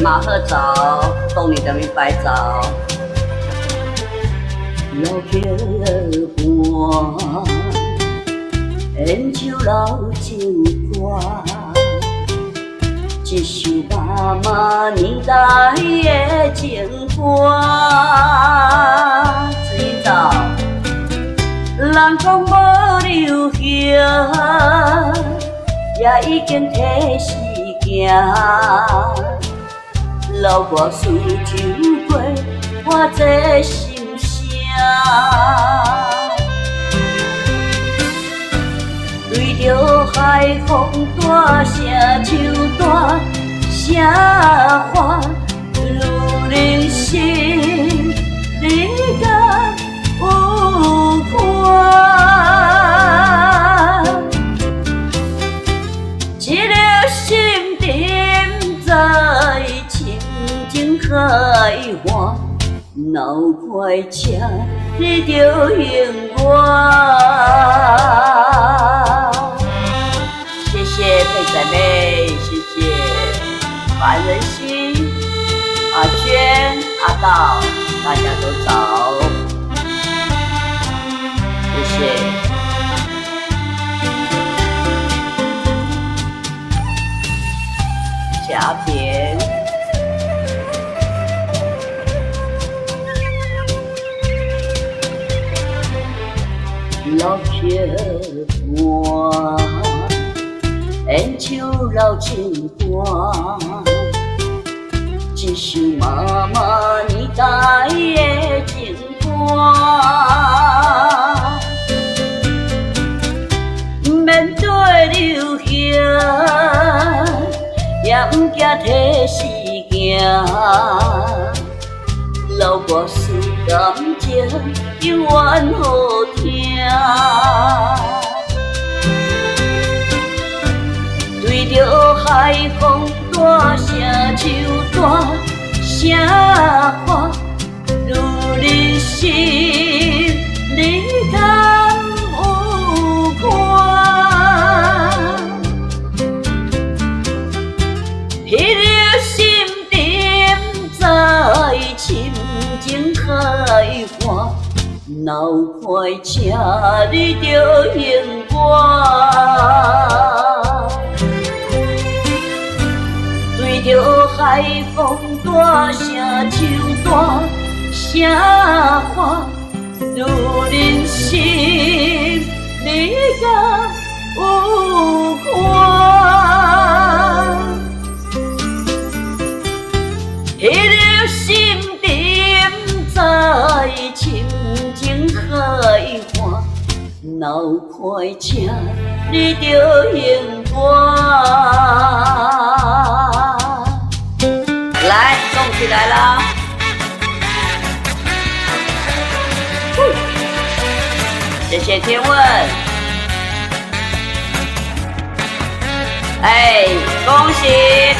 马赫早，懂你的明白早。老桥畔，演唱老情歌，一首妈妈年代的情歌。水早，人讲无流行，也已经提时行。老歌思酒过，我这心声。对着海风大声唱大声话，如人心你敢有看？一颗心沉在情情海岸，闹快车你着永远。谢谢佩仔妹，谢谢樊仁熙、阿娟、阿道，大家都早，谢谢。嘉田，老桥畔，演唱老情歌，一首妈妈年代的情歌。面对流行，也不惊提时行。老歌思感情永远好听。对着海风大声唱大声话，如人心你敢有看？彼颗心沉在深情海岸，闹快车你着永远。对着海风大声唱大声话，如人心你敢有看？彼颗心沉在深情海岸，闹快车你着永远。来，动起来啦！谢谢天问。恭喜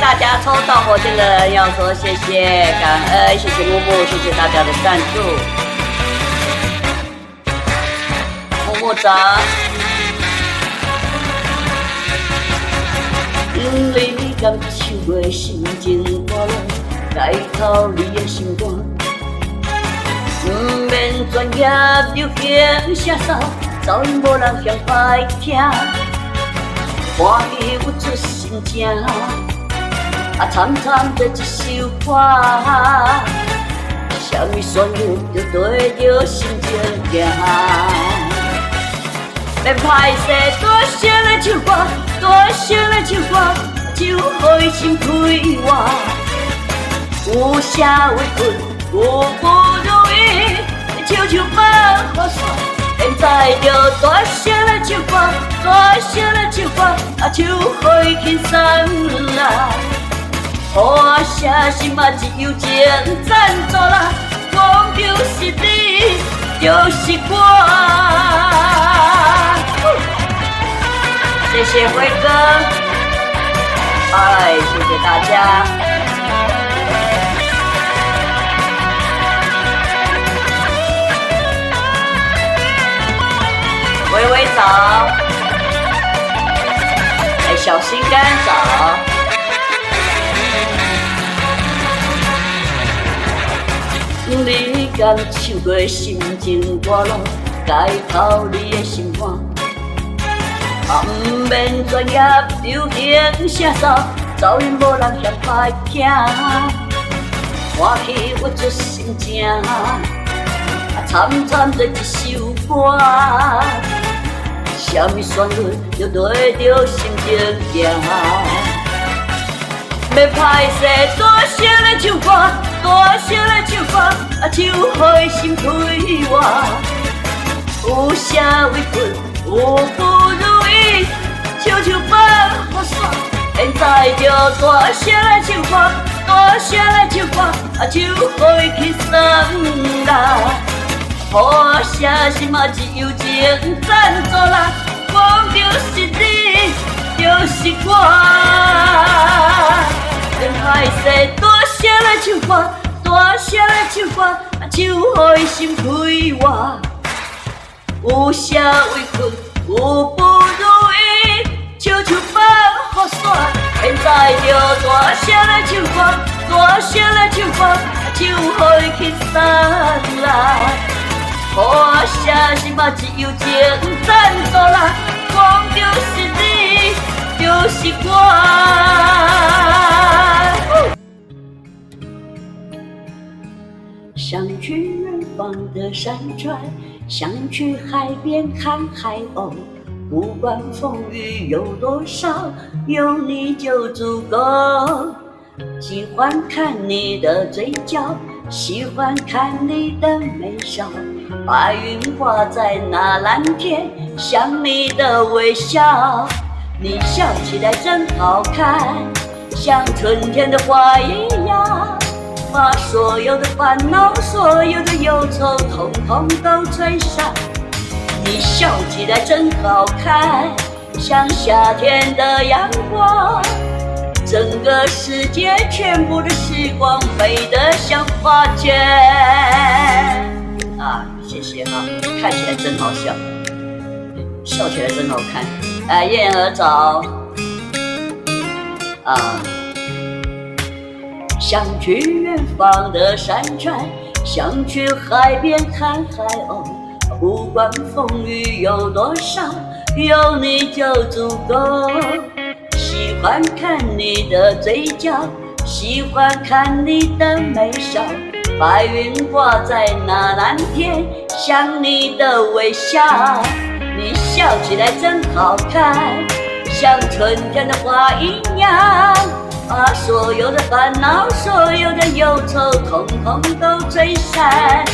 大家抽到火箭的人，要说谢谢，感恩，谢谢木木，谢谢大家的赞助。木木长，因为你刚唱的心情大了，解透你的心肝。不免专业流行写手，早已无人嫌歹听。欢喜有出心声，惨惨的一首歌，什么旋律就对着心情行。免歹势，大声的唱歌，大声的唱歌，就互伊心开活。有社会困，有不如意，唱唱百花伞。现在就大声的唱歌，大声的唱歌，就互伊轻松啦。予我写心嘛一友情赞助啦，讲就是你，就是我。谢谢辉哥，谢谢大家。微微早，小心肝早，你敢唱过心情大路，解透你的心肝。不免专业流行写手，走运无人嫌歹行。欢喜我出心情，惨惨做一首歌。什么旋律就对着心情行？要歹势，大声来唱歌，大声来唱歌，唱予心开活。有社会困，有不如意，唱唱放好耍。现在就大声来唱歌，大声来唱歌，唱予去送啦。好声心嘛只有情赞助啦，讲就是你，就是我。免歹势，大声来唱歌，大声来唱歌，唱予心开活。有社会困，有不如意，唱唱放好耍。现在就大声来唱歌，大声来唱歌，唱予去送啦。好声心嘛只有情赞助啦，讲就是你，就是我。想去远方的山川，想去海边看海鸥。不管风雨有多少，有你就足够。喜欢看你的嘴角，喜欢看你的眉梢。白云挂在那蓝天，像你的微笑。你笑起来真好看，像春天的花一样，把所有的烦恼，所有的忧愁，统统都吹散。你笑起来真好看，像夏天的阳光。整个世界，全部的时光，美得像画卷。谢谢哈，看起来真好笑，笑起来真好看。燕儿早。想去远方的山川，想去海边看海鸥。不管风雨有多少，有你就足够。喜欢看你的嘴角，喜欢看你的眉梢。白云挂在那蓝天，像你的微笑。你笑起来真好看，像春天的花一样，把所有的烦恼，所有的忧愁，统统都吹散。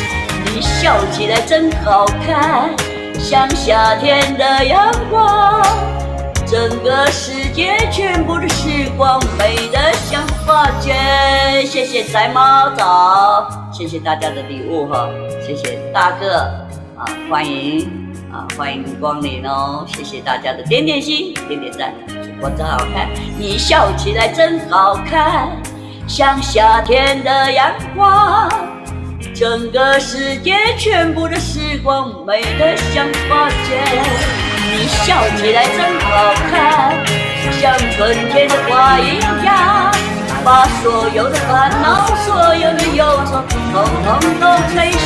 你笑起来真好看，像夏天的阳光。整个世界，全部的时光，美得像画卷。谢谢宅猫早，谢谢大家的礼物哈，谢谢大哥欢迎欢迎光临哦，谢谢大家的点点心、点点赞，我真好看。你笑起来真好看，像夏天的阳光。整个世界，全部的时光，美得像画卷。你笑起来真好看，像春天的花一样，把所有的烦恼，所有的忧愁，统统都吹散。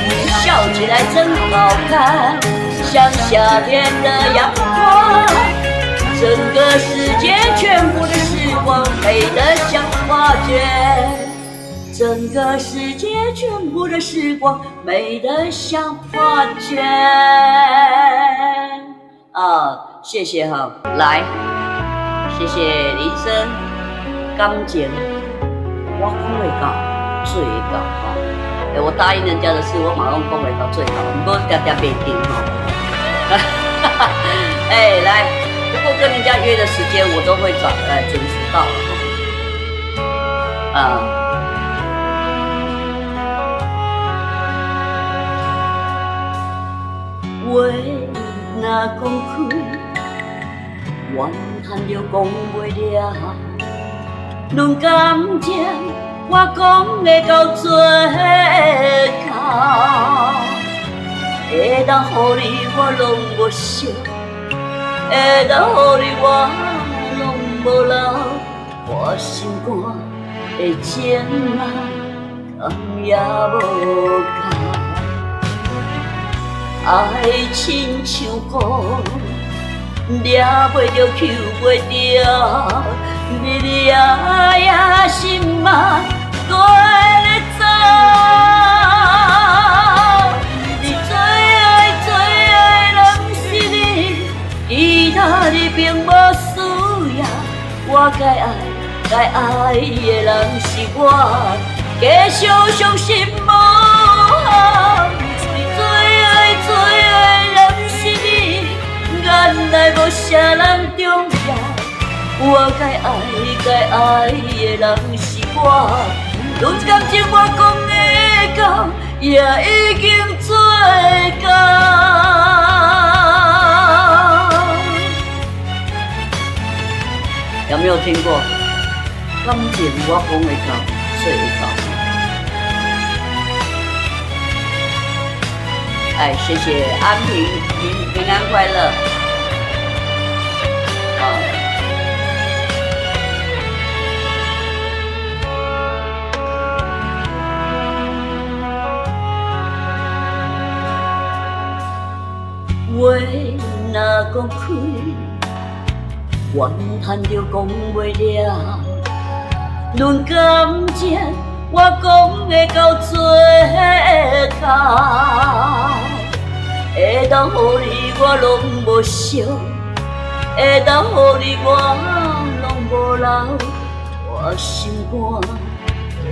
你笑起来真好看，像夏天的阳光。整个世界，全部的时光，美得像画卷。整个世界，全部的时光，美得像画卷。谢谢哈，来，谢谢林生，感情我讲会到，做会到我答应人家的事，我马上讲会到最好，不过常常袂定来，不过跟人家约的时间，我都会准时到话若讲开，怨叹着讲袂了。论感情，我讲会到最后。会当予你我拢无惜，会当予你我拢无留。我心肝的情啊，也无够。爱亲像风，抓袂着，扣袂着，你也心嘛跟咧走。你最爱人是你，其他你并无需要。我该爱的人是我，继续相信无憾。你最爱人是你，原来无啥人重要。我该爱的人是我，论感情我讲会到，也已经做到。有没有听过？感情我讲会到，做会到。哎，谢谢安平安快乐。话若讲开，怨叹着讲袂了。论感情，我讲会到做到。会当予你我拢无伤，会当予你我拢无留。我心肝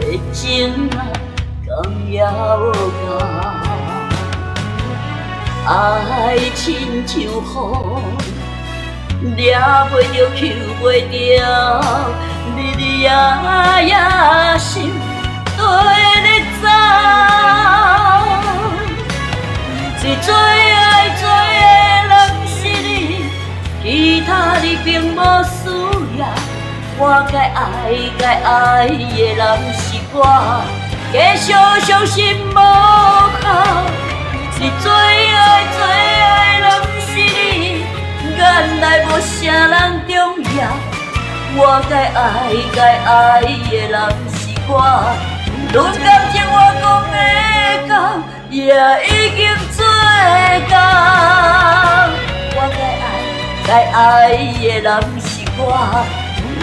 的情啊，敢也无够。爱亲像风，抓袂着，扣袂着，你也心对咧走。你最爱人是你，其他你并无需要。我该爱的人是我，继续相信无效。你最爱人是你，原来无啥人重要。我该爱的人是我，论感情我讲会到，也已经做到。我该爱的人是我，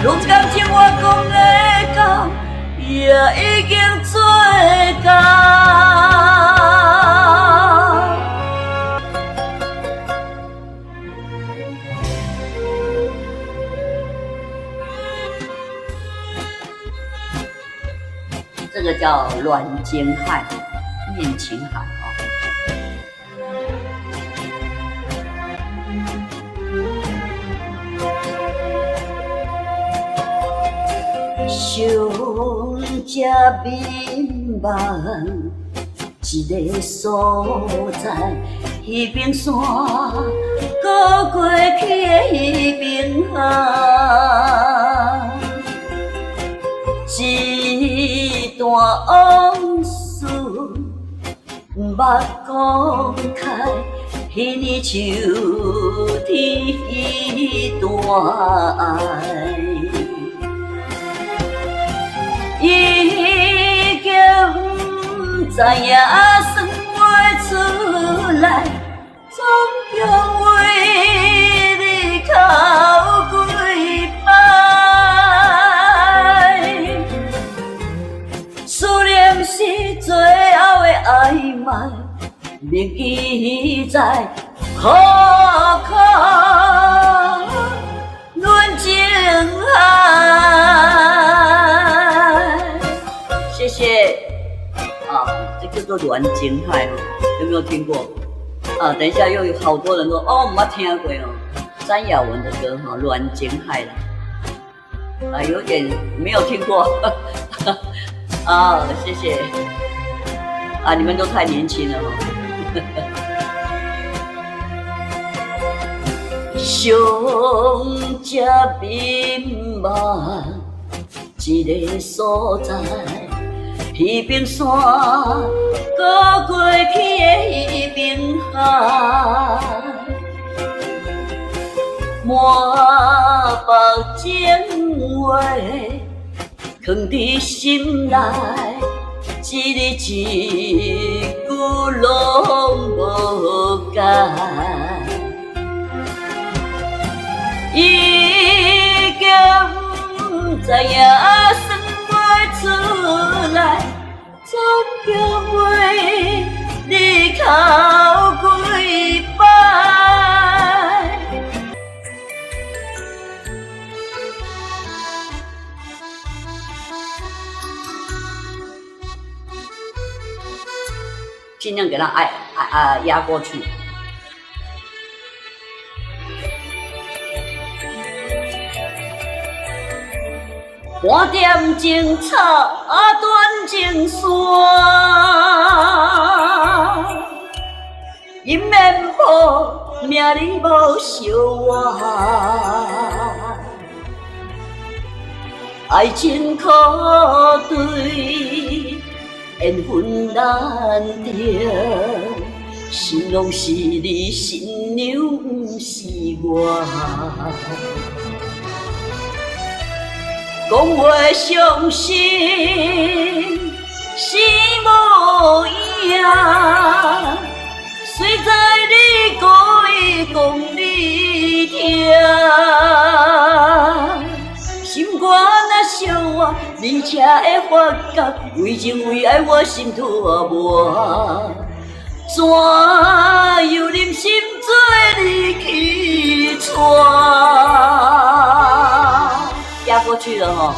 论感情我讲会到，也已经做到。这个叫阮经汉，念情海上只迷茫一个所在，迄边山，搁过去的迄边海。一段往事，目讲开，彼年秋天彼段爱，已经不知影算袂出来，总共为你哭几摆。思念是最后的暧昧，铭记在苦苦阮情海。谢谢啊，这叫做阮情海哦，有没有听过？啊，等一下又有好多人说哦，我没听过哦，詹雅雯的歌哈，阮情海啦，啊，有点没有听过。啊，谢谢啊，你们都太年轻了哈。上只迷茫一个所在，彼边山，搁过去的迄边海，满腹情话。藏伫心内，一日一句拢无改。已经不知影算袂出来，总叫袂你哭几摆。尽量给它压过去。半点情草，断情线，姻缘破，命里无相活。爱情可对，缘分难定，心拢是你，新娘不是我。讲话伤心是无影，虽知你故意讲你听，心肝若伤我，你才会发觉，为情为爱我心拖磨，怎有忍心做你去带？压过去了哈，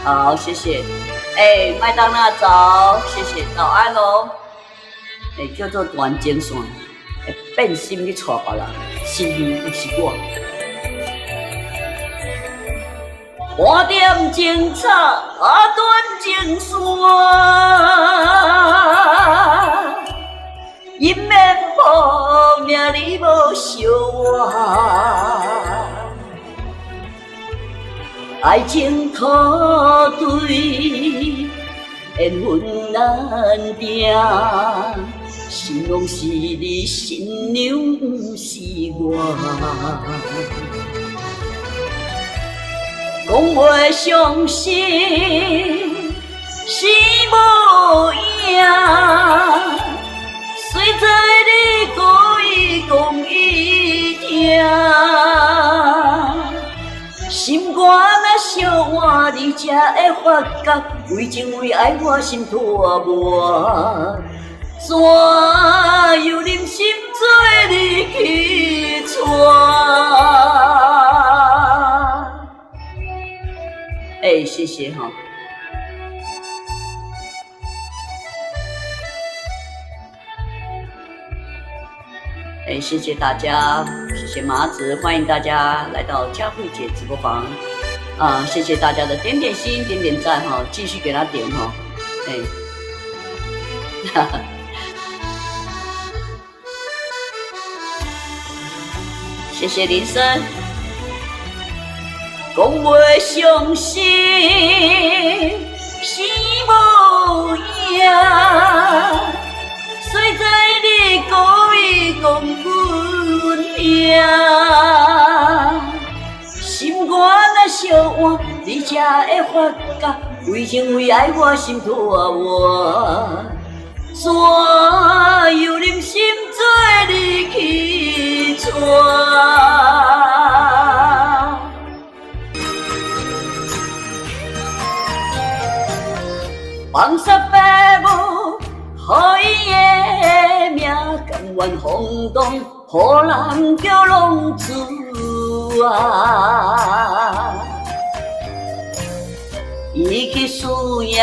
好，谢谢。麦当娜早，谢谢，早安喽。叫做断情线，会变心去带别人，心里不是我。半点情草，断情线，姻缘破，命里无相活。爱情可对，缘分难定，心拢是你，新娘不是我。讲话伤心是无影，虽知你故意讲伊听。心肝若伤我，你才会发觉，为情为爱我心拖磨，怎有忍心做你去带？谢谢哈。谢谢大家，谢谢麻子，欢迎大家来到佳慧姐直播房。谢谢大家的点点心、点点赞哈，继续给他点哈。谢谢林森。讲话伤心是无影，虽知你故意讲阮听，心肝若伤我，你才会发觉，为情为爱我心拖磨，怎有忍心做你去带？放煞爸母，予伊的命甘愿轰动，予人叫浪子啊！伊去输赢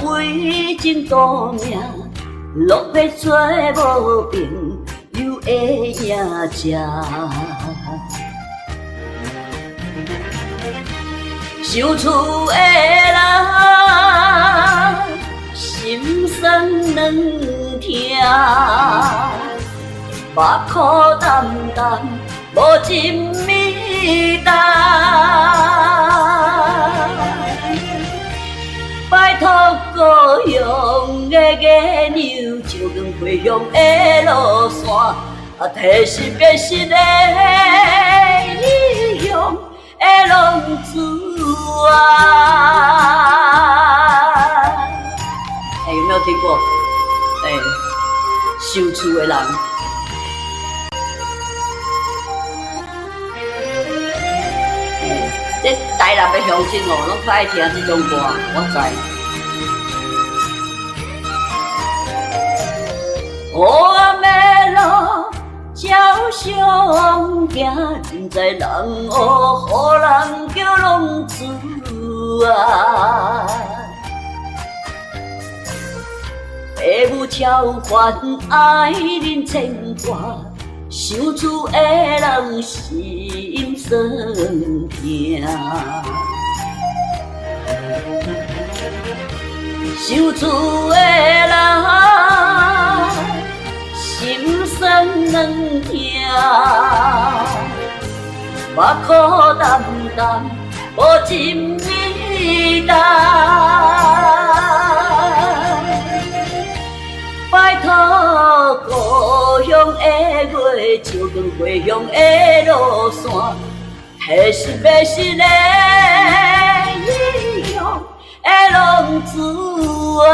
为情赌命，落魄做无朋友会赢者。受厝的人心酸软痛，目苦淡淡无真味道。拜托故乡的月娘，照光回乡的路线，提示别失的异乡的浪子啊！听过？收厝的人。这台南的乡亲哦，拢较爱听这种歌，我知。黑暗的路，照常行，现在人黑，予人叫浪子啊。父母超凡，爱恁牵挂。想厝的人心酸痛，想厝的人心酸软痛，目眶淡淡，无一米重。拜托故乡的月，照光回乡的路线，提实要实的英雄的浪子啊！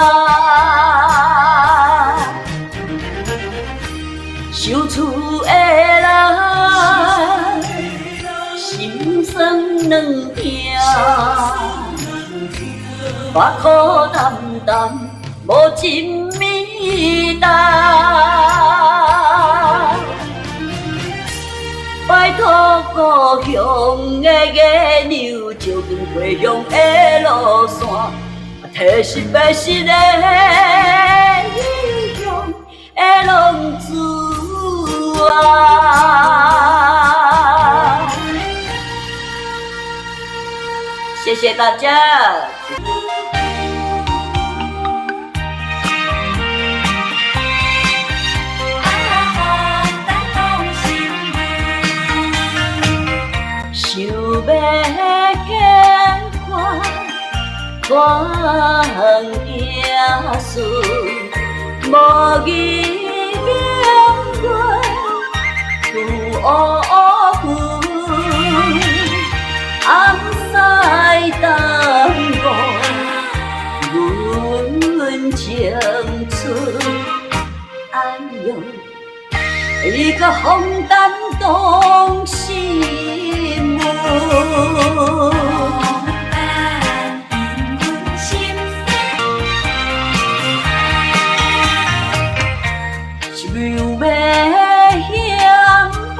想厝的人心酸软痛，目眶淡淡，无一米重。拜托故乡的月亮，照光回乡的路线，提实要实的英雄的浪子啊！谢谢大家。想要健康，大行顺，无意念过有乌云，暗塞淡薄阮青春。哎呦，你个风担当心。想要险迫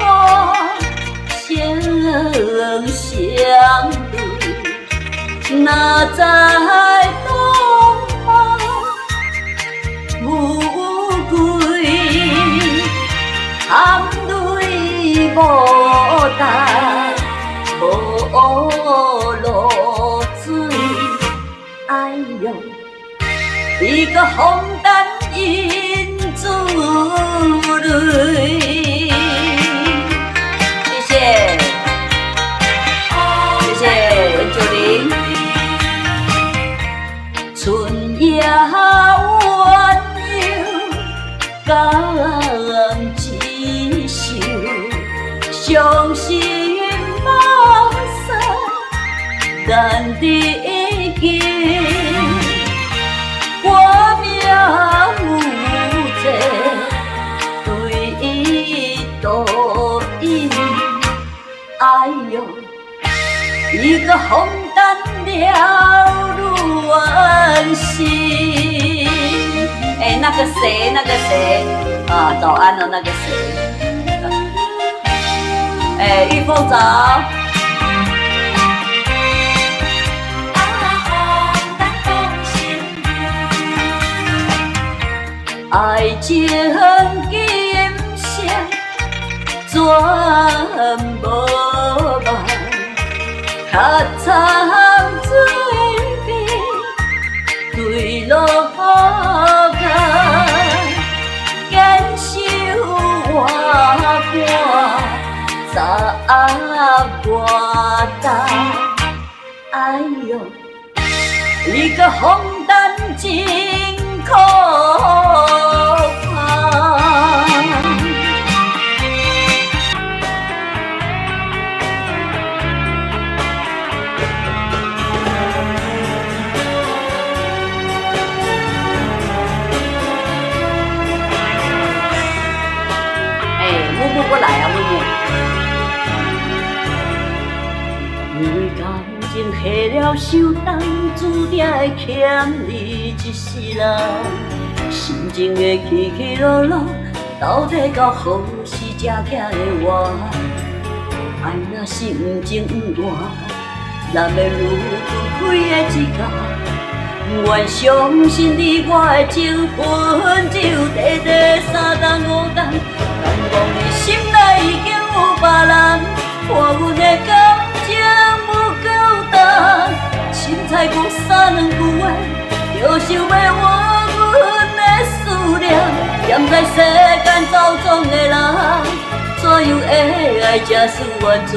相相对，哪知东方乌龟含泪无带。无落水，哎呦，你个风担饮珠泪。谢谢，谢谢文九龄。春夜温柔，感只想伤心。咱的经，我命有罪，对伊多因。哎呦，一个风担了乱心。那个谁，啊，早安了，那个谁，玉凤早。爱情金色全无望，较惨水边对路角，坚守我肝，早我担。哎呦，你个风担真可怕。下了伤重，注定会欠你一世人。心情的起起落落，到底到何时才行会完？爱若心情不乱，难免如分开的一天。愿相信你我的情分，只有短短3冬5冬。但讲你心内已经有别人，看阮的感情不够重。凊彩讲3-2句话，就想要换阮的思念。嫌在世间走总的人，怎样会爱才算完全？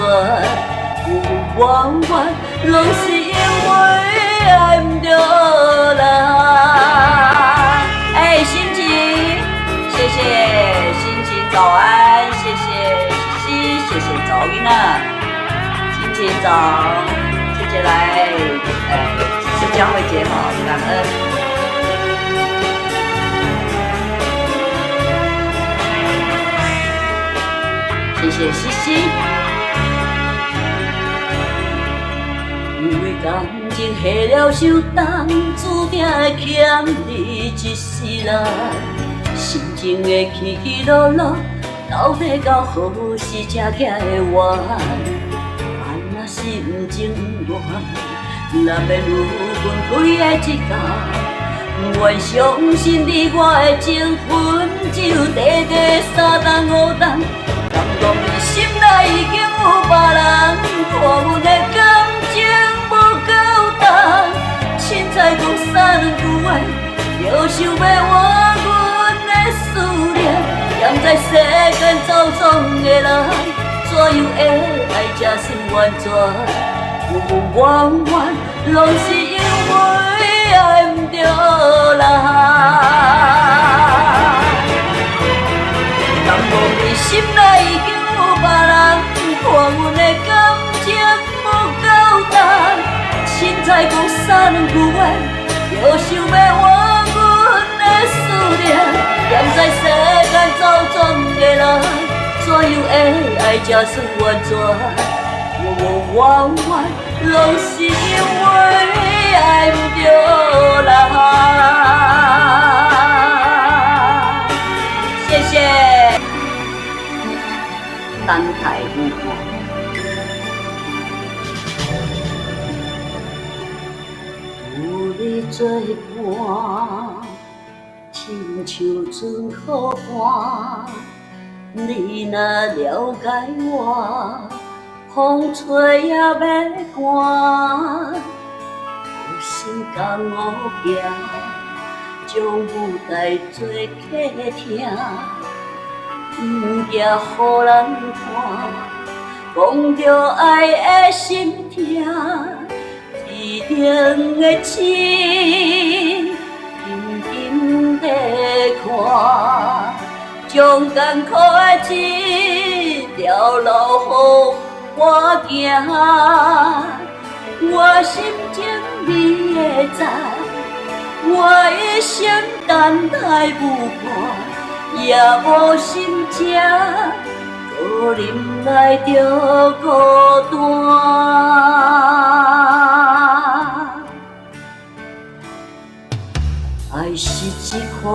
有完完，拢是因为。爱不着人，心情，谢谢心情早安，谢谢西西，谢谢早音啊，心情早，谢谢来，是江慧姐好，感恩，谢谢西西。因为感情下了伤重，注定会欠你一世人。心情的起起落落，到底到何时才行会完？爱若心情乱，难免有分开的一天。愿相信你我的情分，只有短短3冬5冬。敢讲你心内已经有别人，看阮的感情。凊彩讲3-2句话，就想要换阮的思念。嫌在世间走总的人，怎样会爱才算完全？有完完，拢是因为爱不着人。敢讲你心内已经有别人，看阮的感情不够重。凊彩讲3-2句话，就想要换阮的思念。嫌在世间走总的人，怎样会爱才算完全？完完，拢是因为爱不着人。谢谢，等待无望。你作伴，亲像船靠岸。你若了解我，风吹也袂寒。有心共我行，将舞台做客听，不惊予人看，讲着爱的心痛。一定的情，静静地看，将艰苦的一条路予我行。我心情你会知，我一生等待不寒，也无心情，可忍耐着孤单。爱是一款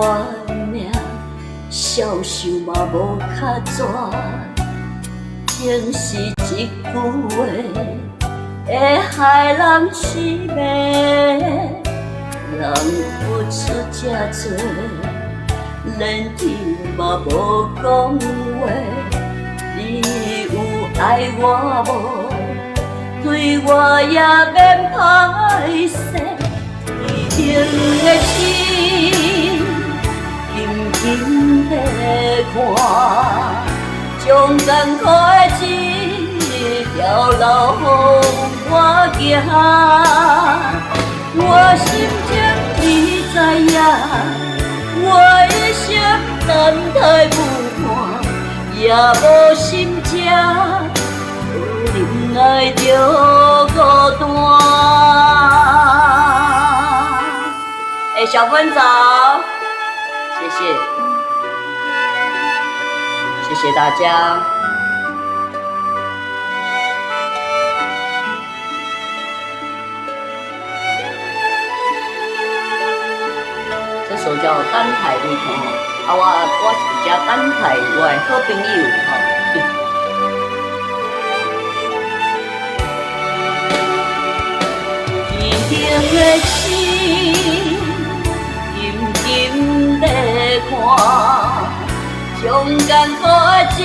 命，消受嘛无较绝。情是一句话，会害人失眠。人付出这多，连天嘛无讲话。你有爱我无？对我也免歹势。一定的情，静静地看，将艰苦的一条路予我行。我心情你知影，我一生等待不寒，也无心情，可忍耐着孤单。小芬早，谢谢，谢谢大家。所叫等待路吼，我是只等待我的好朋友吼。天的心，静静地看，将艰苦的这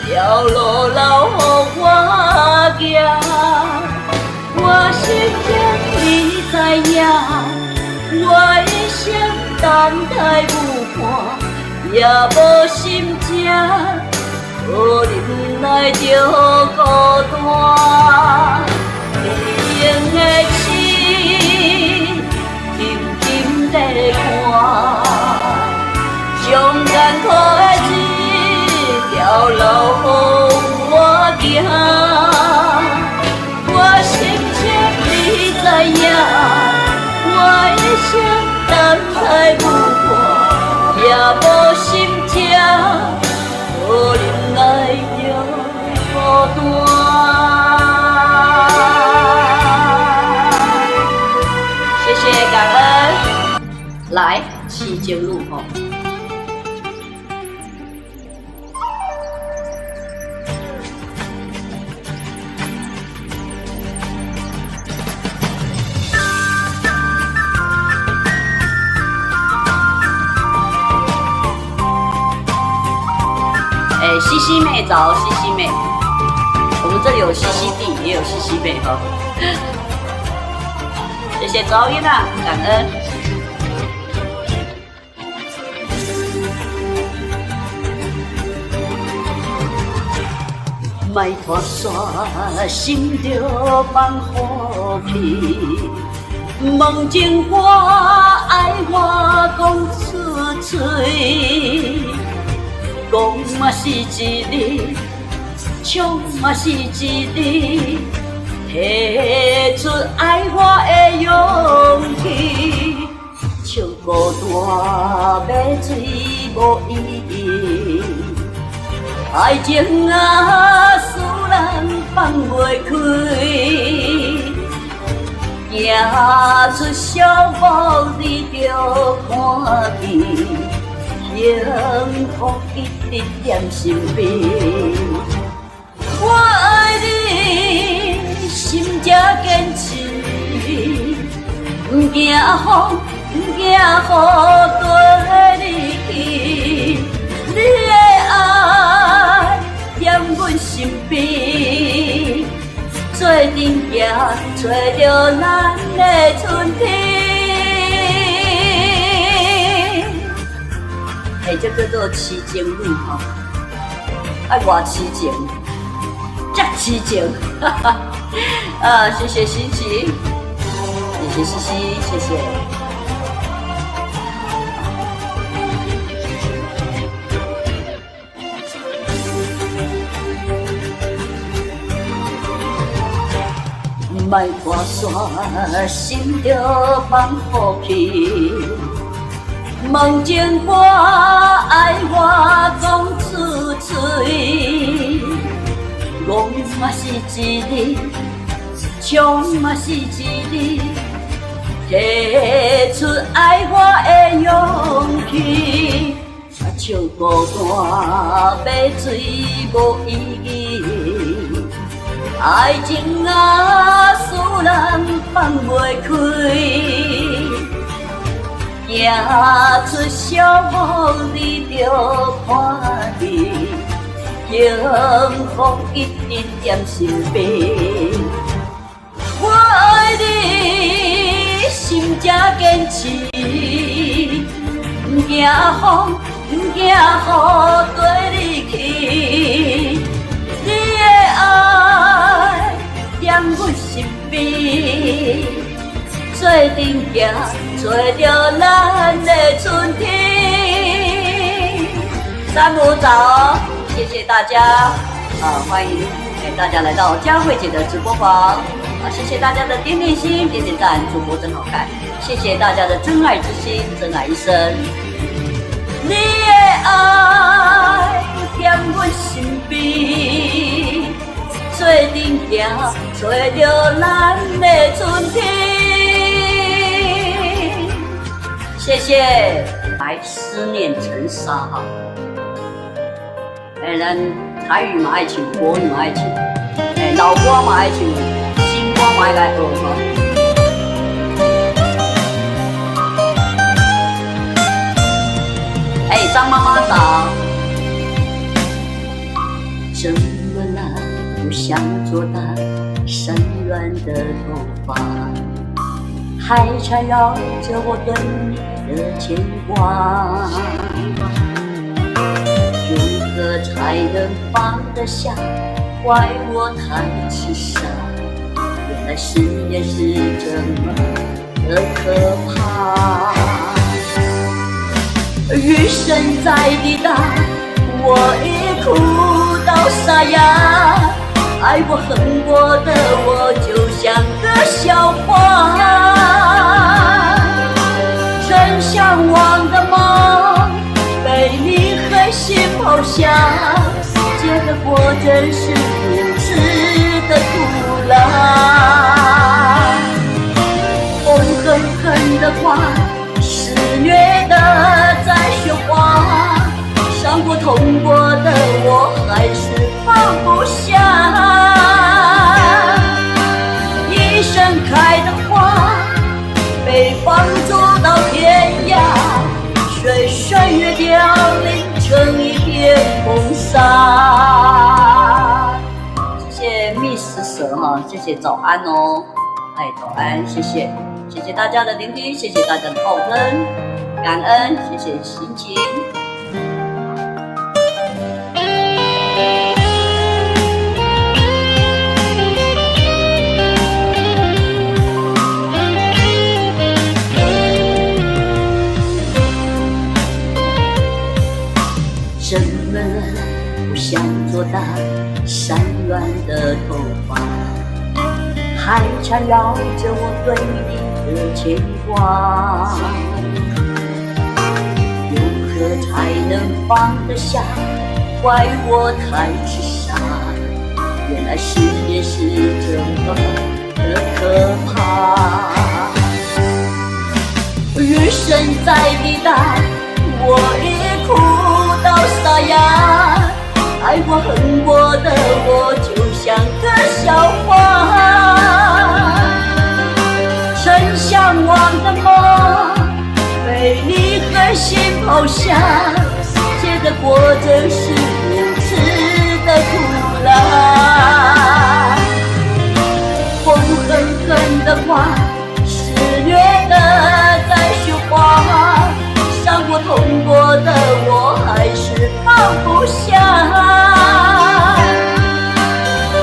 条路留予我行。我心中你知影，我一生等待有伴，也无心情，无忍耐就孤单。天的心，静静地看，将艰苦的这条路予我行。我心情你知影，我一生等待有伴，也无心情，无忍耐就孤单。谢谢感恩，来七经路吼。西西妹找西西妹，我们这里有西西弟，也有西西妹哈。谢谢赵英娜，感恩。莫拖沙，心着放雨去，梦情歌爱我讲出嘴。讲嘛是一日，唱嘛是一日，提出爱我的勇气。唱孤单要水无意义，爱情啊，使人放袂开。行出小路，你着看见。幸福一直踮身边，我爱你，心才坚持，不惊风，不惊雨跟你去，你的爱踮阮身边，做阵行，找着咱的春天。这叫做痴情路吼，爱偌痴情，遮痴情，哈哈！谢谢欣琪，谢谢西西，谢谢。莫拖沙，心着放雨去。梦情歌爱我讲出嘴，讲嘛是一日，唱嘛是一日，提出爱我的勇气。唱孤单要水无意义，爱情啊，使人放袂开。行出小路，你着看见，幸福一直踮身边。我爱你，心才坚持，不惊风，不惊雨跟你去。你的爱踮阮身边，做阵行。找着咱的春天。山姆早，谢谢大家欢迎大家来到佳慧姐的直播房谢谢大家的点点心、点点赞，主播真好看，谢谢大家的真爱之心，真爱一生。你的爱踮阮身边，做阵行，找着咱的春天。谢谢。来，思念成沙哈。咱台语嘛爱唱，国语嘛爱唱，老歌嘛爱唱，新歌嘛爱来学哈。张妈妈早。怎么了？不想做大，散乱的头发还缠绕着我对你的牵挂。如何才能放得下？怪我太痴傻，原来思念是这么的可怕。雨声再滴答，我已哭到沙哑。爱过恨过的我，就像个笑话。真向往的梦，被你狠心抛下，结的果真是如此的苦辣。痛恨恨的话，肆虐的在喧哗，伤过痛过的我还是放不下。一盛开的花被放逐到天涯，水深月凋零成一片风沙。谢谢 Miss 蛇哈，谢谢早安哦，早安，谢谢。谢谢大家的聆听，谢谢大家的报灯，感恩，谢谢心情。怎么了？不想做大，散乱的头发还缠绕着我对你的牵挂，如何才能放得下？怪我太痴傻，原来思念是这么的可怕。雨声再滴答，我已哭到沙哑。爱过恨过的我，就像个笑话。真向往的梦，被你狠心抛下，结的果真是如此的苦辣。痛恨恨的话，肆虐的在喧哗，伤过痛过的我还是放不下。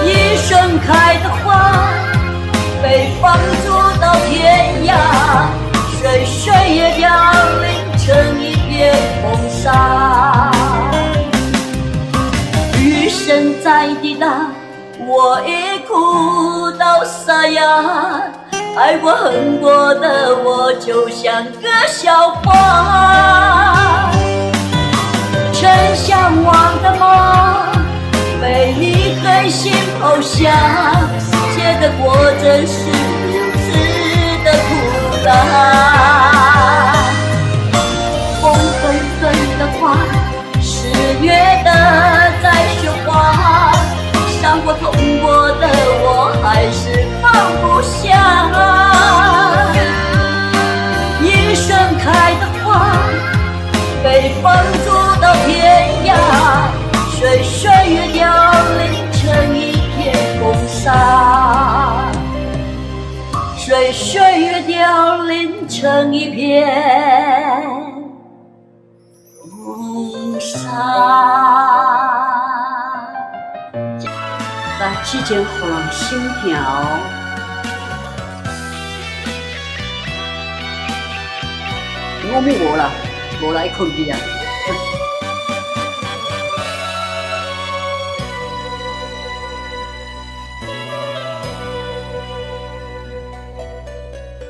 一盛开的花被放逐到天涯，水深也凋零成一片风沙。雨声再滴答，我已哭到沙哑。爱过恨过的我，就像个笑话。真向往的梦，被你狠心抛下，结的果真是如此的苦辣。痛恨恨的话，肆虐的在喧哗，伤过痛过的我还是放不下。一盛开的花被放逐到天涯，水深月凋零成一片风沙。水深月凋零成一片风沙。来，之前互人心跳。我无啦，无来困去啊。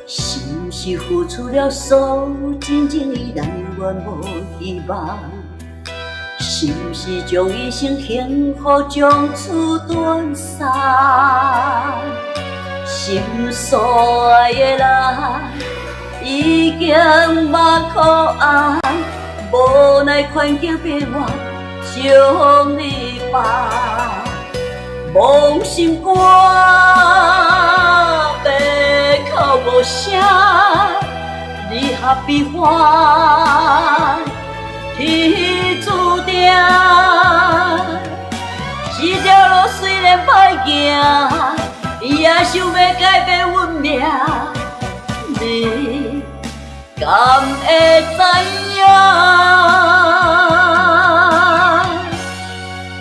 是不是付出了所有，真正依然永远无希望？是不是将一生幸福从此断送？心所爱的人，已经目眶红，无奈款叫别我将你放，梦心肝要哭无声，离合悲欢，天注定。这条路虽然歹行，也想要改变阮命。你敢会知影？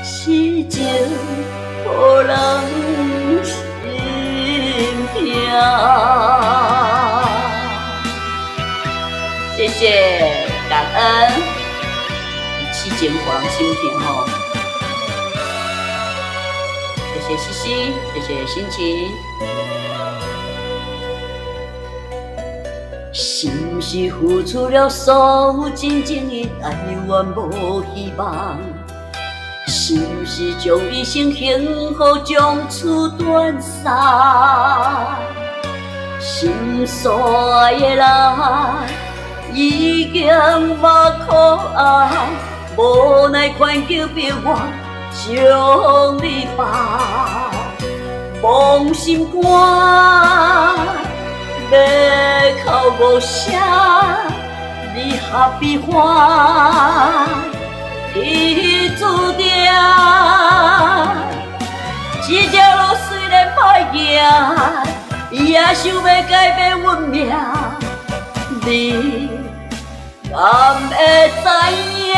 痴情予人心痛。谢谢，感恩，痴情予人心痛吼。谢谢西西，谢谢心情。是不是付出了所有真情的但愿无希望？是不是将一生幸福将此断送？心酸的人已经目眶红，无奈款叫别我将你放，梦心肝要哭无声，离合悲欢，天注定。这条路虽然歹行，也想要改变阮命。你敢会知影？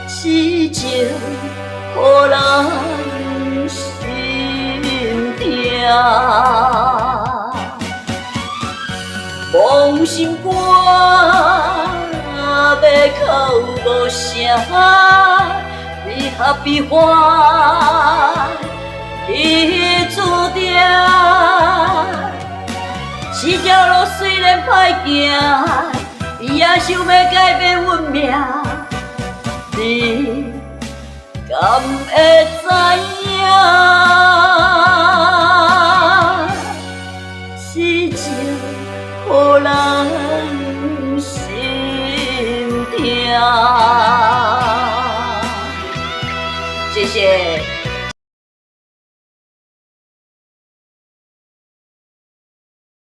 痴情予人心痛，梦心肝要哭无声，离合悲欢，天注定。这条路虽然歹行，也想要改变阮命。你敢会知影？痴情予人心痛。谢谢。